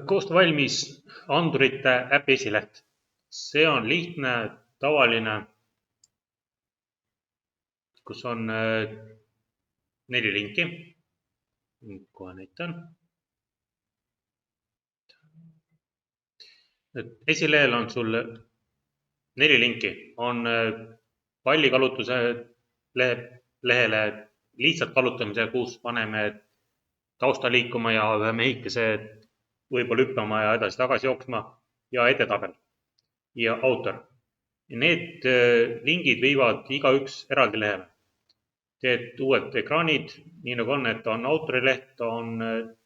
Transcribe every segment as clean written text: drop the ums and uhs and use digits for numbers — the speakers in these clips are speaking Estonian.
Koosta valmis andurite äpi esileht. See on lihtne, tavaline, kus on 4 linki. Kohe näitan. Esilehel on sul 4 linki. On pallikalutuse lehele lihtsalt kalutamise, kus paneme tausta liikuma ja ühe mehikese võib-olla hüppama ja edasi-tagasi jooksma ja edetabel ja autor. Need lingid viivad igaüks eraldi lehele. Teed uued ekraanid, nii nagu on, et on autorileht, on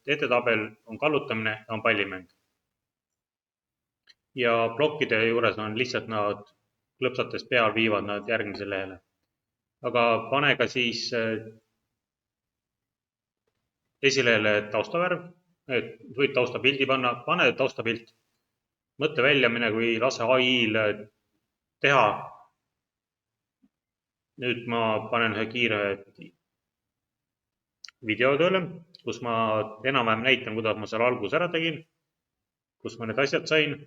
edetabel, on kallutamine ja on pallimäng. Ja plokkide juures on lihtsalt nad klõpsates peal viivad nad järgmisele lehele. Aga pane ka siis esilehele taustavärv, võid taustapildi panna, pane taustapilt. Mõtle välja, mine kui lase AI-l teha. Nüüd ma panen ühe kiire video tööle, kus ma enam-vähem näitan, kuidas ma seal alguse ära tegin, kus ma need asjad sain.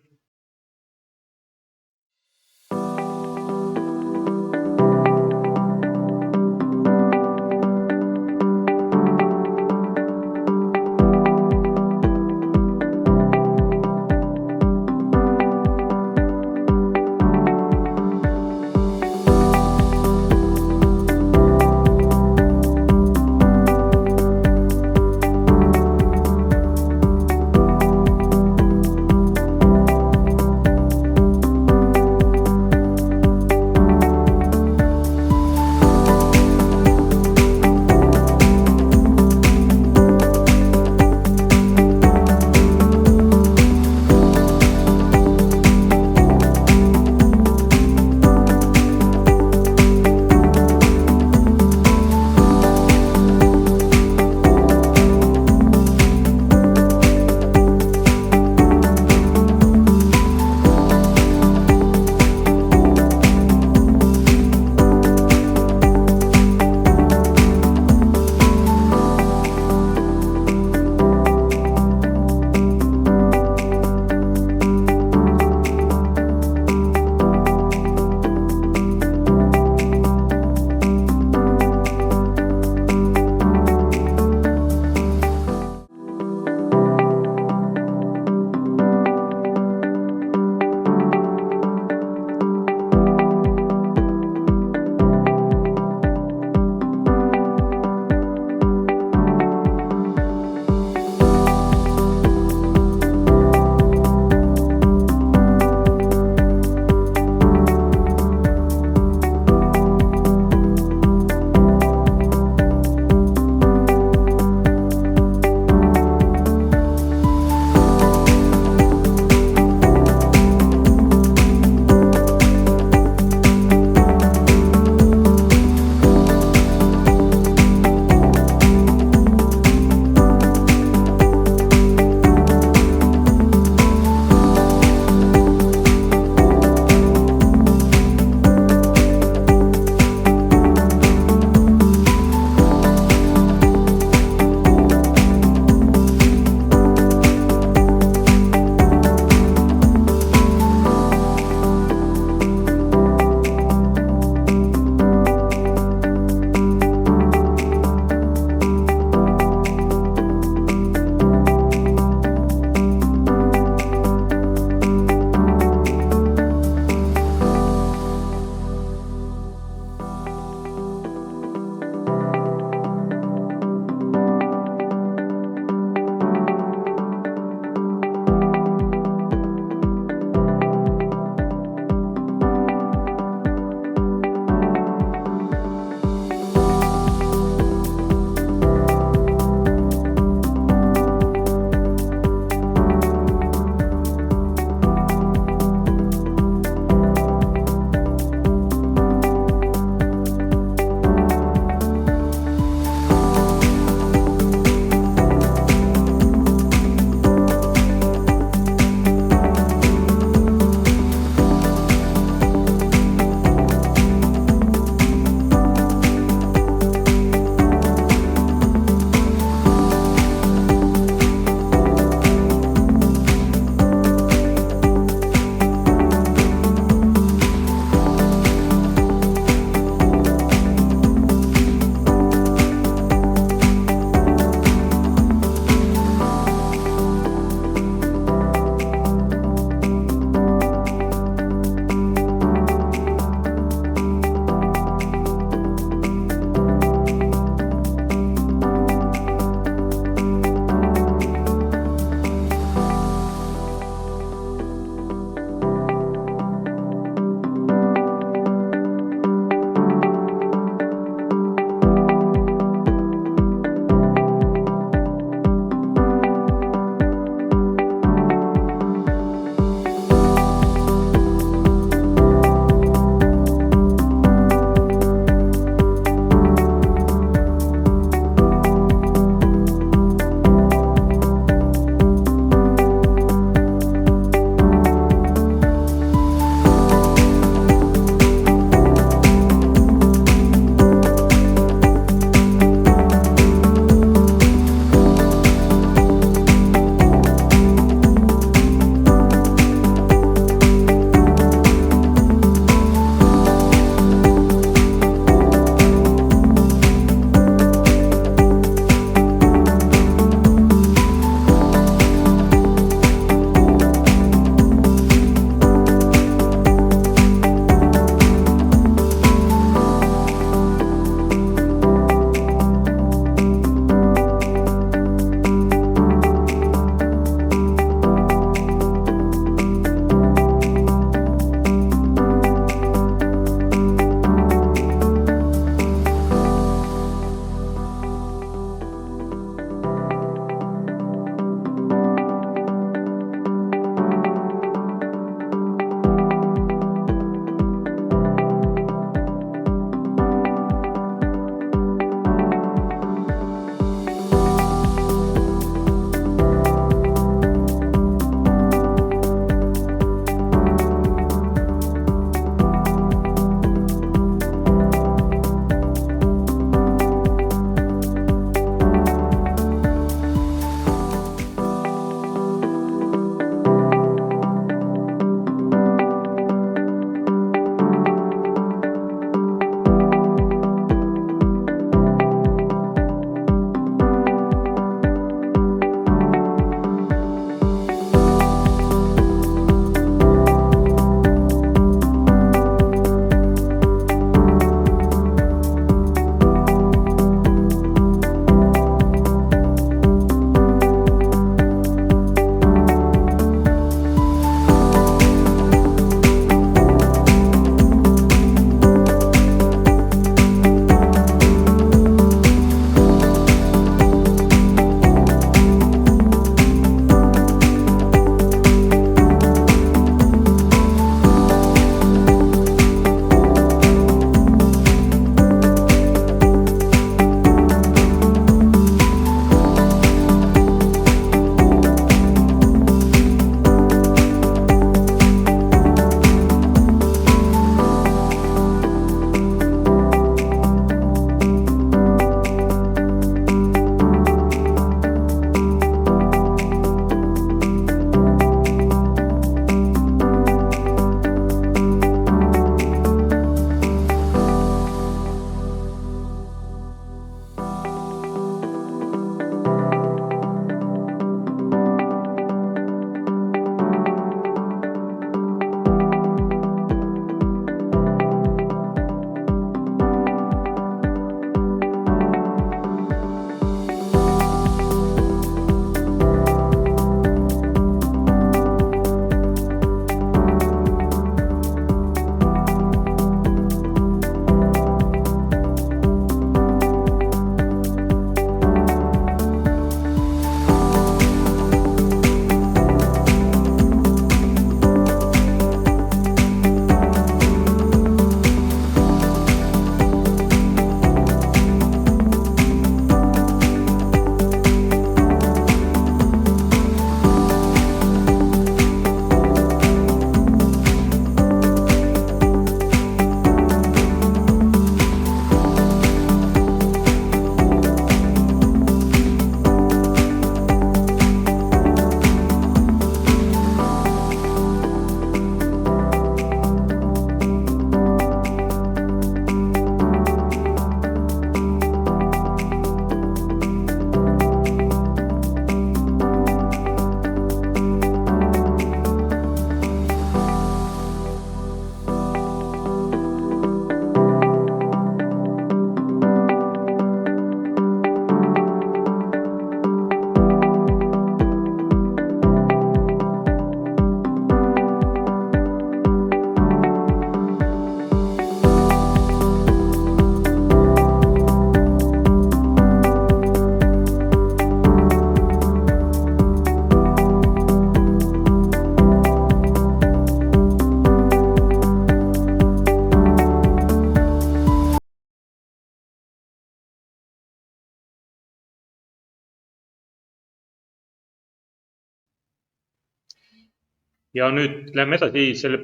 ja nüüd lähme edasi selle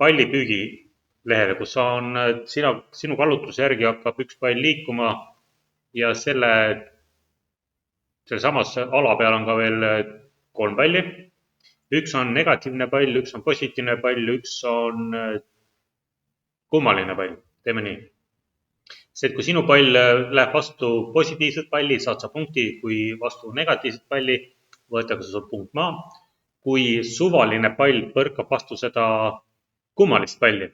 pallipüügi lehele, kus on sinu kallutuse järgi hakkab üks pall liikuma ja selle samas ala peal on ka veel 3 palli. Üks on negatiivne pall, üks on positiivne pall, üks on kummaline pall. Teeme nii. See, et kui sinu pall läheb vastu positiivset palli, saad sa punkti, kui vastu negatiivset palli, võetakse sul punkt maha. Kui suvaline pall põrkab vastu seda kummalist palli,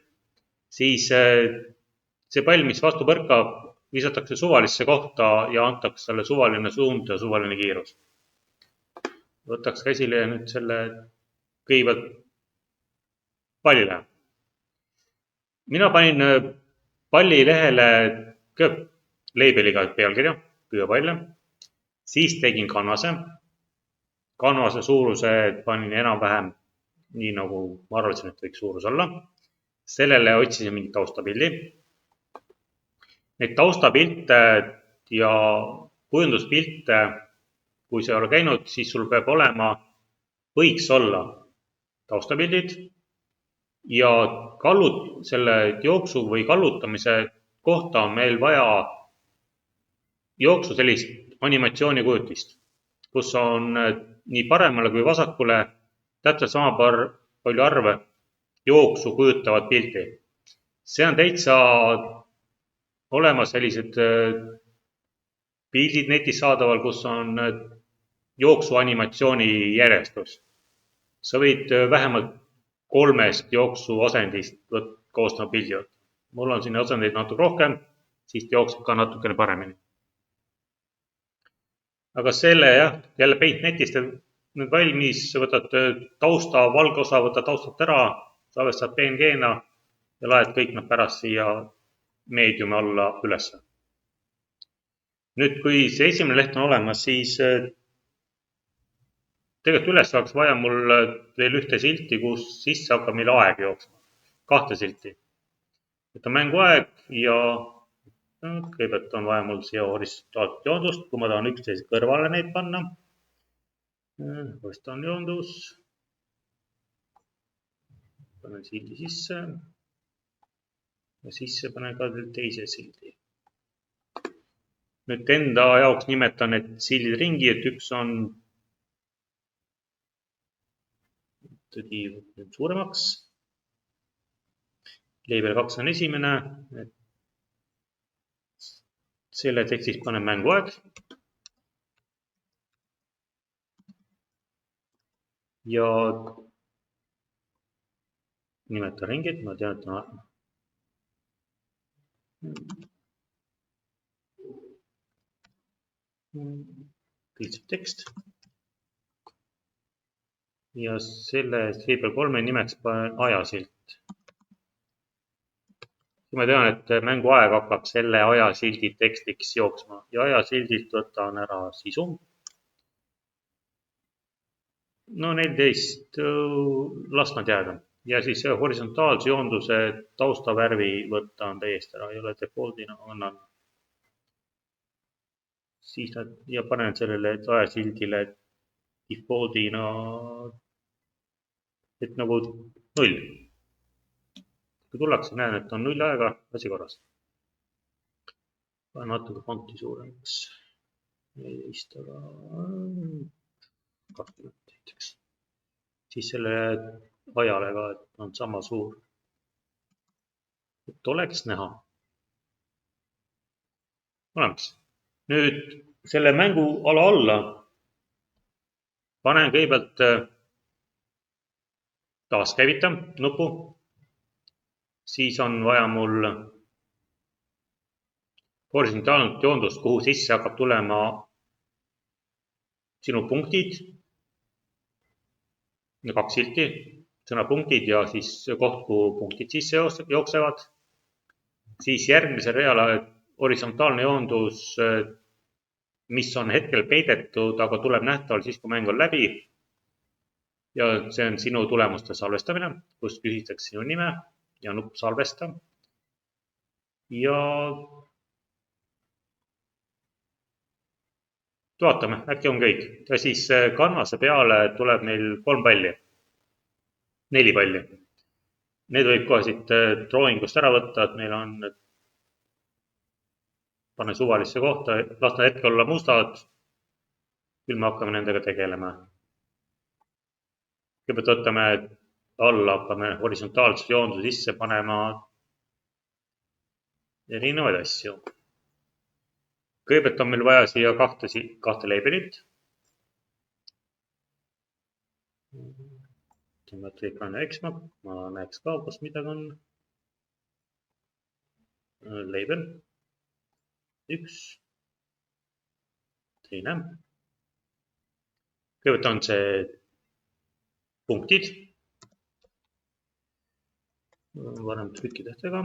siis see pall, mis vastu põrkab, visatakse suvalisse kohta ja antakse talle suvaline suund ja suvaline kiirus. Võtaks käsile nüüd selle kõigepealt pallile. Mina panin pallilehele leibeliga pealkirja, püüapalle, siis tegin kanvase. Kanvase suuruse panin enam-vähem nii, nagu ma arvasin, et võiks suurus olla. Sellele otsisin mingit taustapildi. Neid taustapilte ja kujunduspilte, kui sa ei ole käinud, siis sul peab olema, võiks olla taustapildid ja selle jooksu või kallutamise kohta on meil vaja jooksu sellist animatsioonikujutist, kus on nii paremale kui vasakule täpselt sama palju arve jooksu kujutavat pilti. See on täitsa olemas sellised pildid netis saadaval, kus on jooksu animatsiooni järjestus. Sa võid vähemalt 3 jooksu asendist koostama pildi. Mul on siin asendeid natuke rohkem, siis jookseb ka natukene paremini. Aga selle jälle Paint netist nüüd valmis, võtad tausta, valge osa, võtad taustalt ära, salvestad PNG-na ja laed kõik nad pärast siia meediumi alla üles. Nüüd, kui see esimene leht on olemas, siis tegelikult üles oleks vaja mul veel ühte silti, kus sisse hakkab meil aeg jooksma. 2 silti. Võtan mänguaeg ja kõigepealt on vaja mul siia horisontaalset joondust, kui ma tahan üksteise kõrvale neid panna. Horisontaalne joondus. Panen sildi sisse. Ja sisse panen ka teise sildi. Nüüd enda jaoks nimetan need sildid ringi, et üks on suuremaks. Leibel 2 on esimene. Selle tekstis panen mänguaeg. Ja nimetan ringid, ma tean, et lihtsalt tekst. Ja selle leibel 3 nimeks panen ajasilt. Ma tean, et mänguaeg hakkab selle ajasildi tekstiks jooksma ja ajasildilt võtan ära sisu. No 14, las nad jääda. Ja siis horisontaalse joonduse taustavärvi võtan täiesti ära, ei ole defaultina, annan. Siis ja panen sellele ajasildile defaultina, et nagu 0. Kui tullakse, näen, et on 0 aega, asi korras. Panen natuke fonti suuremaks. 14, aga 20 näiteks. Siis selle ajale ka, et on sama suur. Et oleks näha. Olemas. Nüüd selle mänguala alla panen kõigepealt taaskäivita nupu. Siis on vaja mul horisontaalset joondust, kuhu sisse hakkab tulema sinu punktid. 2 silti, sõna punktid ja siis koht, kuhu punktid sisse jooksevad. Siis järgmisel real horisontaalne joondus, mis on hetkel peidetud, aga tuleb nähtaval siis, kui mäng on läbi. Ja see on sinu tulemuste salvestamine, kus küsitakse sinu nime ja nupp salvesta. Ja vaatame, äkki on kõik. Ja siis kanvase peale tuleb meil 3 palli. 4 palli. Need võib kohe siit drawingust ära võtta, et meil on, pane suvalisse kohta, las nad hetkel olla mustad. Küll me hakkame nendega tegelema. Kõigepealt võtame alla, hakkame horisontaalse joondu sisse panema erinevaid asju. Kõigepealt on meil vaja siia kahte labelit. Tõmmata ekraani eksma, ma näeks ka, kus midagi on. Label. 1. Teine. Kõigepealt on see punktid. Varem trükitähtega.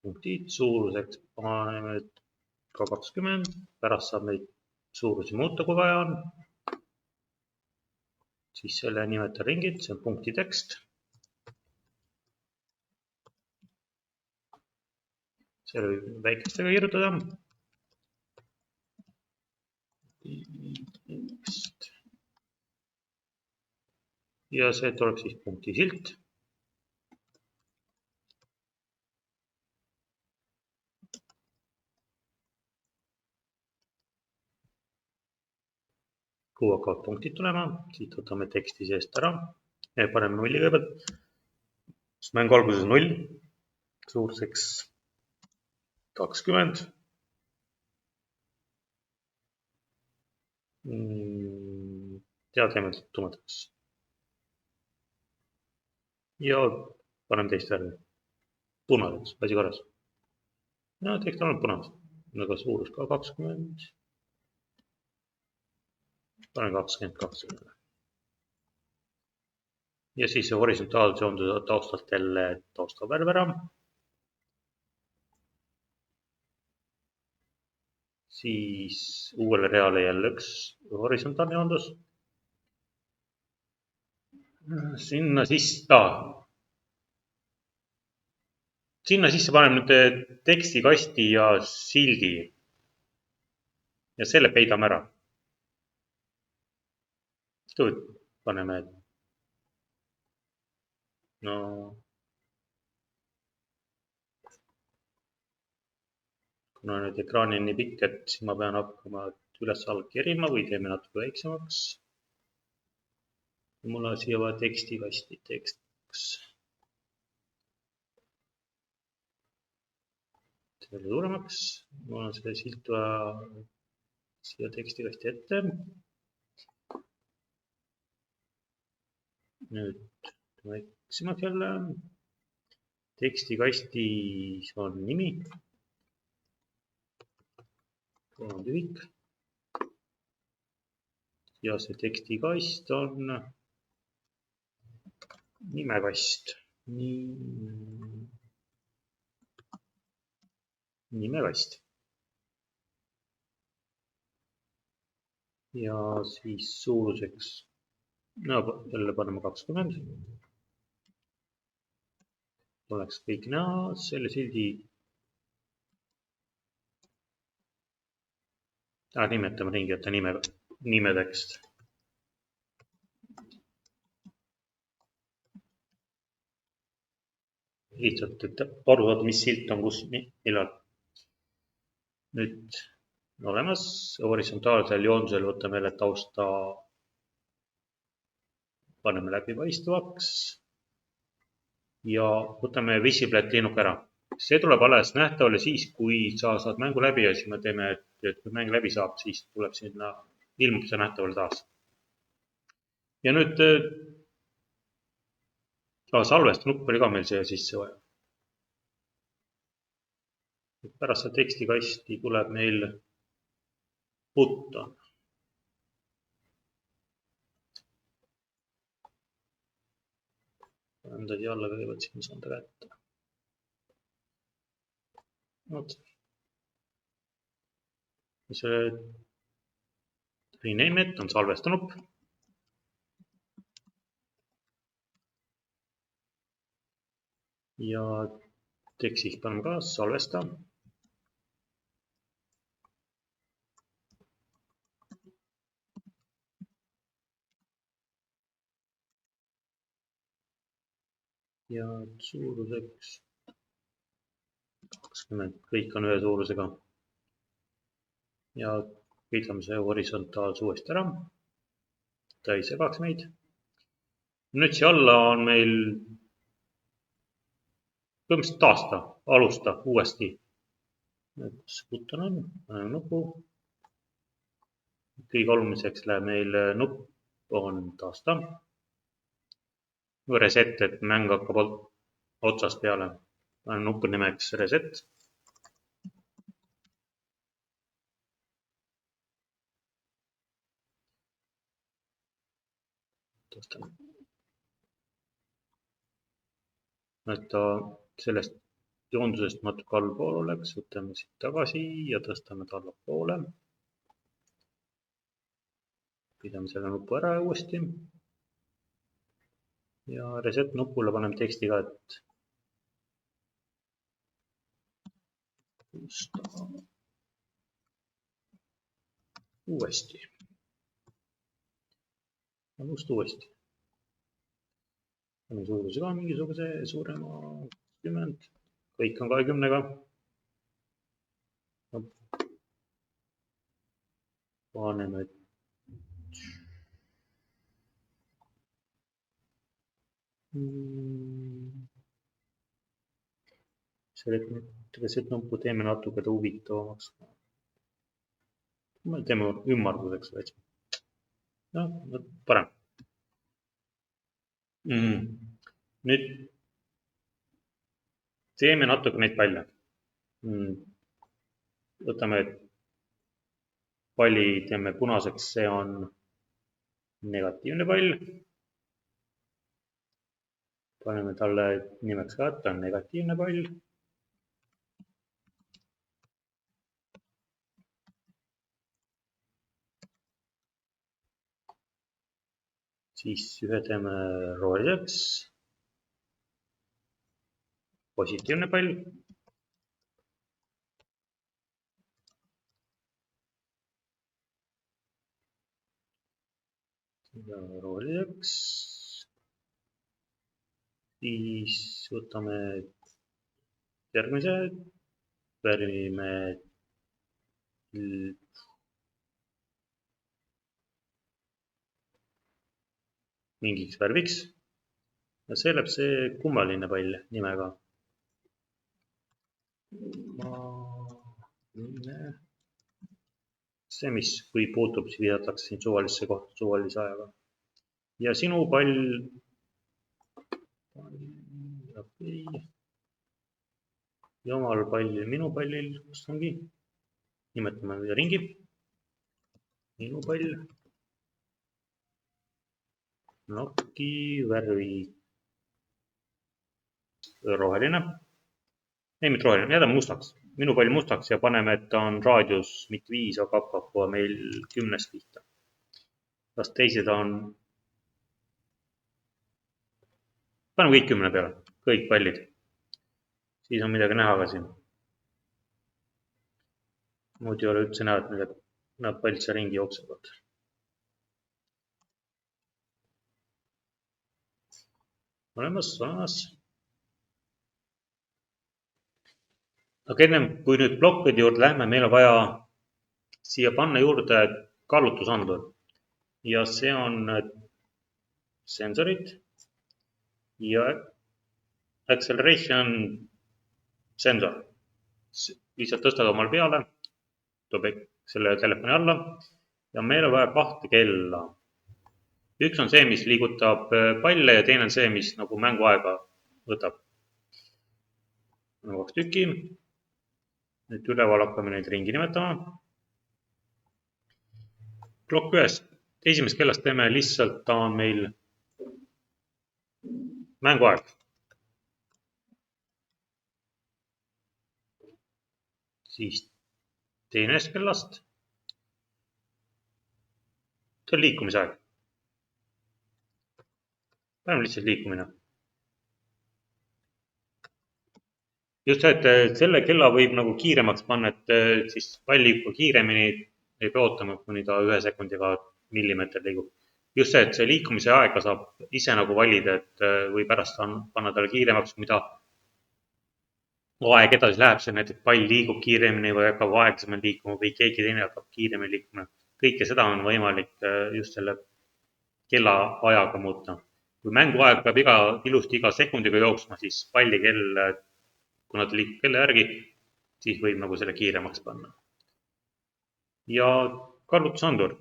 Punktid suuruseks paneme ka 20. Pärast saab neid suurusi muuta, kui vaja on. Siis selle nimeta ringid, see on punkti tekst. Selle võib väikestega kirjutada. Ja see tuleb siis punkti silt. Kuhu hakkavad punktid tulema, siit võtame teksti seest ära ja paneme 0 kõigepealt. Mängu alguses 0, suuruseks 20. Ja teeme tumedaks. Ja paneme teist värvi. Punaseks, asi korras. Ja tekst on punas, aga suurus ka 20. Panen 22. Ja siis see horisontaalse joondu taustalt jälle taustavärv ära. Siis uuele reale jälle üks horisontaalne joondus. Sinna sisse paneme nüüd tekstikasti ja sildi. Ja selle peidame ära. Paneme, kuna nüüd ekraani on nii pikk, et siis ma pean hakkama üles-alla kerima või teeme natuke väiksemaks. Mul on siia vaja tekstikasti tekstiks. Teeme suuremaks. Mul on selle silt vaja siia tekstikasti ette. Nüüd väiksemaks jälle. Tekstikastis on nimi. On tühik. Ja see tekstikast on nimekast. Nimekast. Ja siis suuruseks, jälle paneme 20. Oleks kõik näha, selle sildi. Nimetame ringi, et ta nimetekst. Lihtsalt, et aru saada, mis silt on kus, millal. Nüüd olemas, horisontaalsel joondusel võtame jälle tausta, paneme läbipaistvaks ja võtame visible linnuke ära. See tuleb alles nähtavale siis, kui sa saad mängu läbi ja siis me teeme, et kui mäng läbi saab, siis tuleb sinna ilmub see nähtavale taas. Ja nüüd salvesta nupp oli ka meil siia sisse vaja. Pärast seda tekstikasti tuleb meil button. Anda siia alla kõigepealt, siis ma saan ta kätte. See rename it on salvesta nupp. Ja tekstis paneme ka salvesta. ja suuruseks 20, kõik on ühe suurusega. Ja pidame see horisontaalse uuesti ära, ta ei segaks meid. Nüüd siia alla on meil põhimõtteliselt taasta, alusta uuesti. Kus see button on? Nupu. Kõige oluliseks läheb meil nupp on taasta. Reset, et mäng hakkab otsast peale. Nupu nimeks reset. Et ta sellest joondusest natuke allpool oleks, võtame siit tagasi ja tõstame ta allapoole. Pidame selle nupu ära uuesti. Ja reset nupule paneme teksti ka, et uuesti. Alusta uuesti. Paneme suuruse ka mingisuguse suurema 10. Kõik on 20-ga. Paneme reset nuppu teeme natuke huvitavamaks. Teeme ümmarguseks veits. No, parem. Nüüd teeme natuke neid palle. Võtame palli, teeme punaseks, see on negatiivne pall. Paneme talle nimeks ka, et ta on negatiivne pall. Siis ühe teeme roheliseks. Positiivne pall. Ja roheliseks. Siis võtame järgmise, värvime mingiks värviks ja see läheb see kummaline pall nimega. See, mis kui puutub, siis viidatakse siin suvalisse kohta suvalise ajaga. Ja sinu pall, ja omal pallil, minu pallil, kus ongi, nimetame ringi, minu pall. Nokki värvi roheline. Ei, mitte roheline, jätame mustaks. Minu pall mustaks ja paneme, et ta on raadius mitte 5, aga hakkab meil 10 pihta. Kas teised on... Paneme kõik 10 peale, kõik pallid. Siis on midagi näha ka siin. Muud ei ole üldse näha, et nad pallitsa ringi jooksevad. Olemas. Aga enne, kui nüüd blokkide juurde lähme, meil on vaja siia panna juurde kaalutlusandur. Ja see on sensorid ja acceleration sensor. Lihtsalt tõstad omal peale, toob selle telefoni alla ja meil on vaja 2 kella. Üks on see, mis liigutab palle ja teine on see, mis nagu mänguaega võtab. 2 tükki. Nüüd üleval hakkame neid ringi nimetama. Klokk 1. Esimest kellast teeme lihtsalt, ta on meil mänguaeg. Siis teisest kellast. See on liikumisaeg. Paneme lihtsalt liikumine. Just see, et selle kella võib nagu kiiremaks panna, et siis pall liigub kiiremini, ei pea ootama, kuni ta 1 sekundiga millimeeter liigub. just see, et see liikumise aega saab ise nagu valida, et või pärast panna talle kiiremaks, mida aeg edasi läheb, see näiteks pall liigub kiiremini või hakkab aeglasemalt liikuma või keegi teine hakkab kiiremini liikuma. Kõike seda on võimalik just selle kellaajaga muuta. Kui mänguaeg peab ilusti iga sekundiga jooksma, siis pallikell, kuna ta liigub kella järgi, siis võib nagu selle kiiremaks panna. Ja kallutusandur.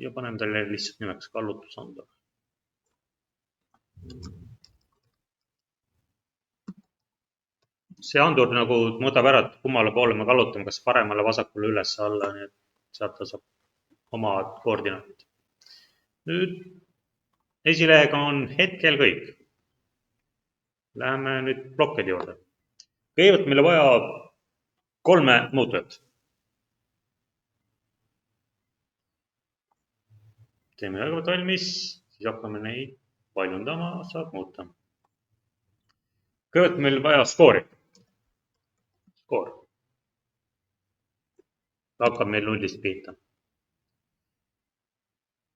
Ja paneme talle lihtsalt nimeks kallutusandur. See andur nagu mõõdab ära, et kummale poole me kallutame, kas paremale, vasakule, üles, alla, nii et sealt ta saab oma koordinaadid. Nüüd esilehega on hetkel kõik. Läheme nüüd blokkide juurde. Kõigepealt meile vaja 3 muutujat. Teeme kõigepealt valmis, siis hakkame neid paljundama, saab muuta. Kõigepealt meil vaja skoori. Skoor. Hakkab meil 0-st pihta.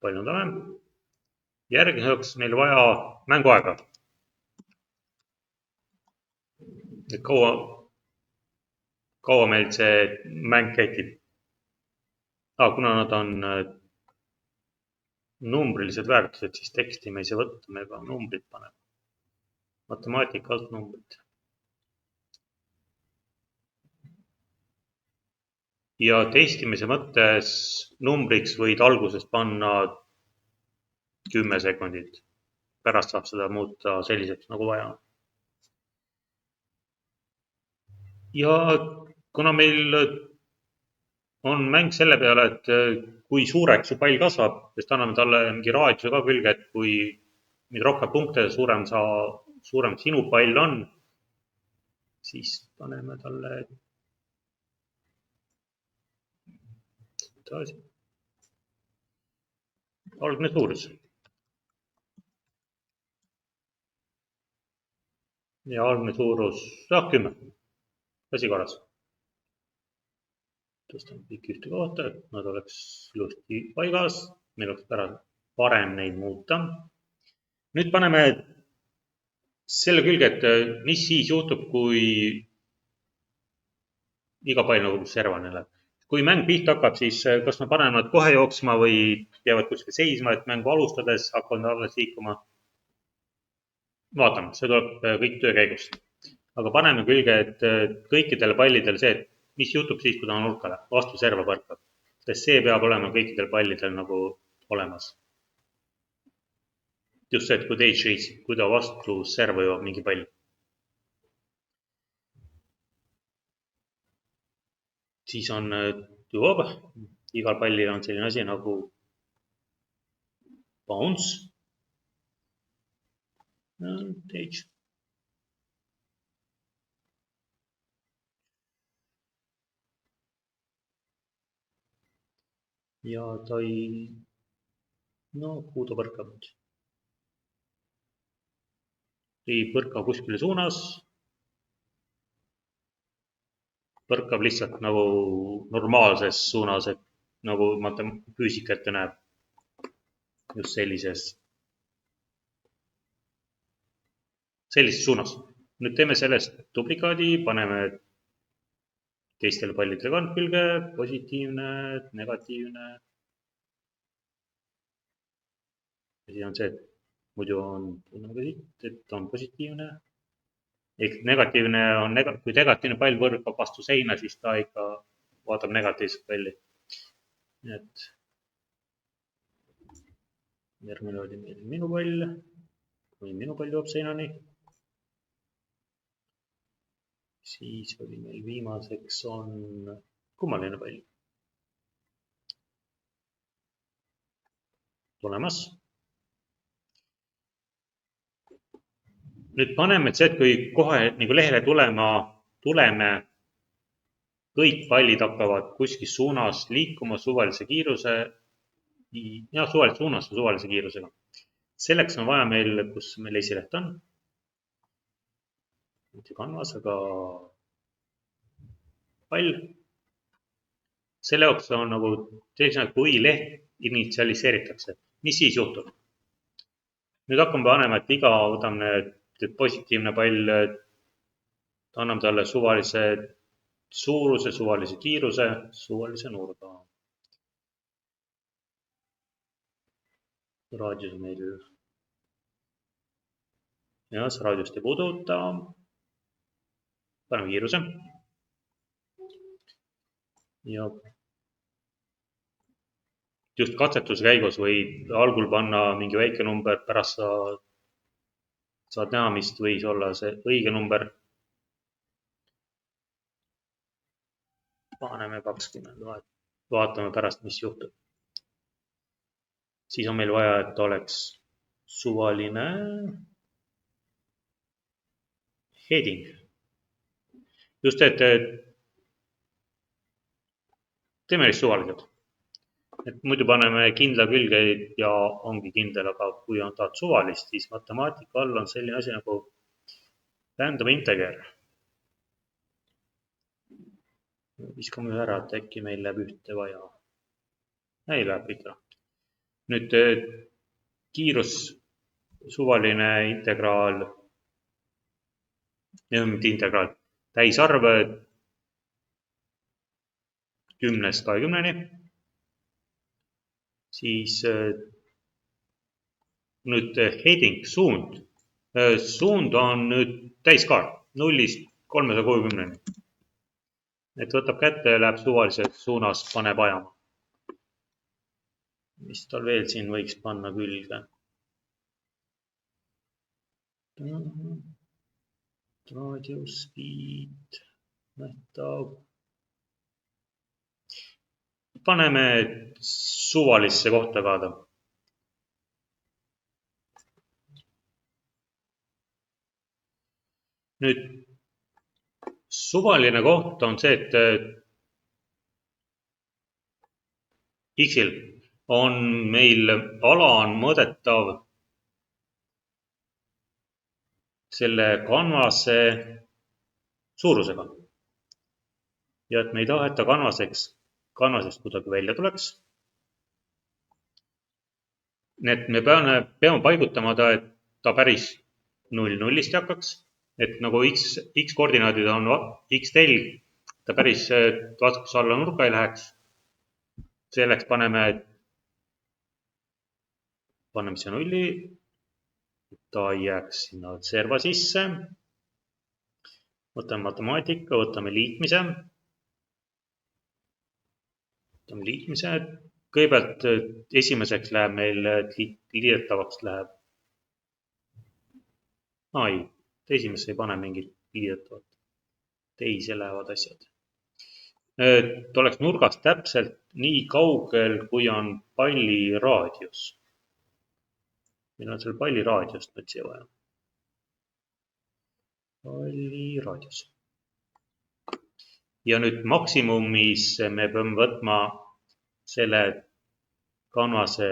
Paljundame. Järgmiseks meil vaja mänguaega. Et kaua meil see mäng käitib. Kuna nad on numbrilised väärtused, siis teksti me ei saa võtta, me ka numbrid paneme. Matemaatika alt numbrid. Ja testimise mõttes numbriks võid alguses panna 10 sekundit. Pärast saab seda muuta selliseks nagu vaja. Ja kuna meil on mäng selle peale, et kui suureks su pall kasvab, sest anname talle mingi raadiuse ka külge, et kui mida rohkem punkte, suurem sinu pall on, siis paneme talle algne suurus. Ja algne suurus 10. Asi korras. Tõstame kõik ühte kohta, et nad oleks ilusti paigas. Meil oleks parem neid muuta. Nüüd paneme selle külge, et mis siis juhtub, kui iga pall nagu servane läheb. Kui mäng pihta hakkab, siis kas me paneme nad kohe jooksma või jäävad kuskil seisma, et mängu alustades hakkavad alles liikuma. Vaatame, see tuleb kõik töö käigus. Aga paneme külge, et kõikidele pallidele see, et mis juhtub siis, kui ta on nurkale, vastu serva põrkab. Sest see peab olema kõikidel pallidel nagu olemas. Just see, et kui teid šeitsib, kui ta vastu serva jõuab mingi pall. Siis on jõuab, igal pallil on selline asi nagu bounce. Stage. Ja ta kuhu ta põrkab nüüd? Ei põrka kuskile suunas. Põrkab lihtsalt nagu normaalses suunas, et nagu füüsika ette näeb. Just sellises suunas. Nüüd teeme sellest duplikaadi, paneme teistele pallidele ka külge, positiivne, negatiivne. Ja siis on see, et muidu on, et on positiivne. Ehk negatiivne on, kui negatiivne pall võrkab vastu seina, siis ta ikka vaatab negatiivset palli. Nii et järgmine oli meil minu pall, kui minu pall jõuab seinani. Siis oli meil viimaseks on kummaline pall. Tulemas. Nüüd paneme see, et kui kohe nagu lehele tuleme, kõik pallid hakkavad kuskil suunas liikuma suvalise kiiruse ja suvalise suunas ja suvalise kiirusega. Selleks on vaja meil, kus meil esileht on. Mitte kanvas, aga pall. Selle jaoks on nagu sellisena, kui leht initsialiseeritakse. mis siis juhtub? Nüüd hakkame panema, et iga võtame positiivne pall, anname talle suvalise suuruse, suvalise kiiruse, suvalise nurga. Raadius meil, ja see raadiust ei puuduta. Paneme kiiruse. Ja just katsetuse käigus võid algul panna mingi väike number, pärast saad näha, mis võis olla see õige number. Paneme 20, vaatame pärast, mis juhtub. Siis on meil vaja, et oleks suvaline heading. Just, et teeme neist suvalised. Et muidu paneme kindla külge ja ongi kindel, aga kui on tahad suvalist, siis matemaatika all on selline asi nagu random integer. Viskame ühe ära, et äkki meil läheb ühte vaja. Ei läheb ikka. Nüüd kiirus, suvaline integraal, mitte integraal, täisarv 10-st 20-ni. Siis nüüd heading, suund. Suund on nüüd täiskaar 0-st 360-ni. Et võtab kätte ja läheb suvalises suunas, paneb ajama. Mis tal veel siin võiks panna külge? Radius, speed, nähtav. Paneme suvalisse kohta ka. Nüüd suvaline koht on see, et X-il on meil ala on mõõdetav selle kanvase suurusega. Ja et me ei taha, et ta kanvasest kuidagi välja tuleks. Et me peame paigutama ta, et ta päris 0-0-st hakkaks. Et nagu X koordinaadid on X telg, ta päris vastus alla nurga ei läheks. Selleks paneme siia 0, ta jääks sinna serva sisse. Võtame matemaatika, võtame liitmise. Kõigepealt esimeseks läheb meil liidetavaks läheb. Ei, esimesse ei pane mingit liidetavat. Teise lähevad asjad. Et oleks nurgast täpselt nii kaugel, kui on palli raadius. Meil on seal palli raadiust nüüd siia vaja. Palli raadius. Ja nüüd maksimumis me peame võtma selle kanvase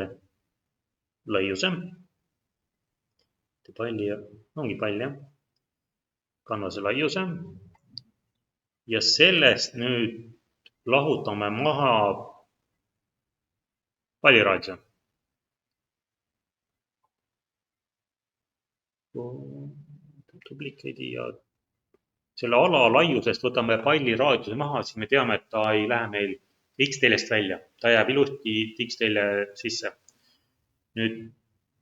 laiuse. Palli, ongi pall, jah. Kanvase laiuse. Ja sellest nüüd lahutame maha palliraadiuse. Duplikeedi ja selle ala laiusest võtame palli raadiuse maha, siis me teame, et ta ei lähe meil X-teljest välja. Ta jääb ilusti X-telje sisse. Nüüd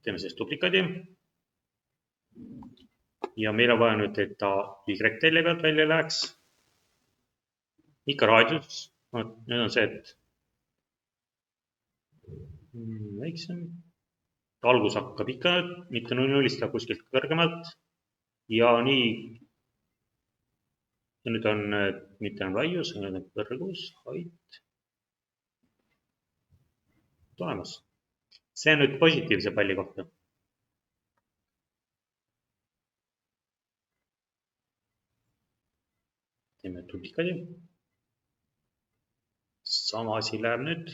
teeme sellest duplikaadi. Ja meil on vaja nüüd, et ta Y-telje pealt välja läheks. Ikka raadius. Nüüd on see, et väiksem. Algus hakkab ikka, mitte 0-0-st, aga kuskilt kõrgemalt. Ja nii. Ja nüüd on mitte enam laius, nüüd on kõrgus, height. Tulemas. See on nüüd positiivse palli kohta. Teeme duplikaadi. Sama asi läheb nüüd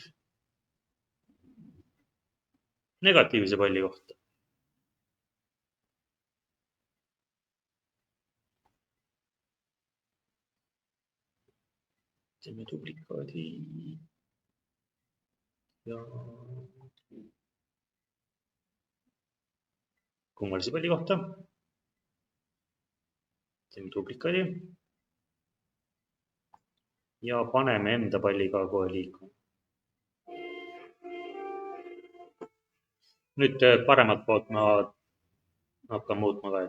negatiivse palli kohta. Teeme duplikaadi. Ja kummalise palli kohta. teeme duplikaadi. ja paneme enda palli ka kohe liikuma. nüüd paremat poolt ma hakkan muutma ka.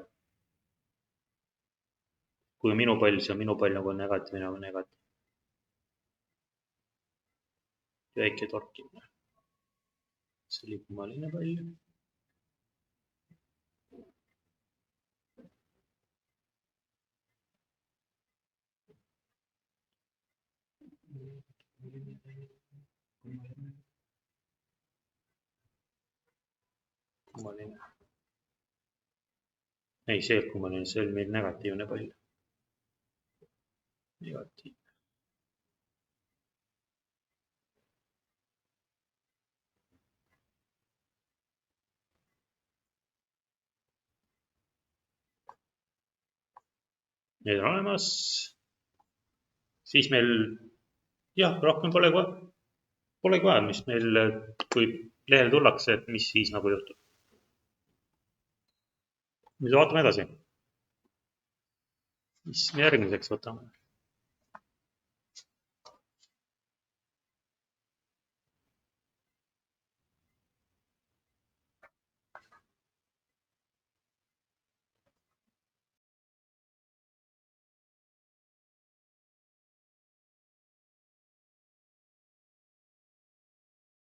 kui minu pall, siis on minu pall nagu negatiivne nagu negatiivne. väike torkimine. see oli kummaline pall. kummaline. ei, see kummaline, see oli meil negatiivne pall. negatiivne. Need on olemas. siis meil jah, rohkem polegi vaja, mis meil, kui lehele tullakse, et mis siis nagu juhtub. nüüd vaatame edasi. mis me järgmiseks võtame?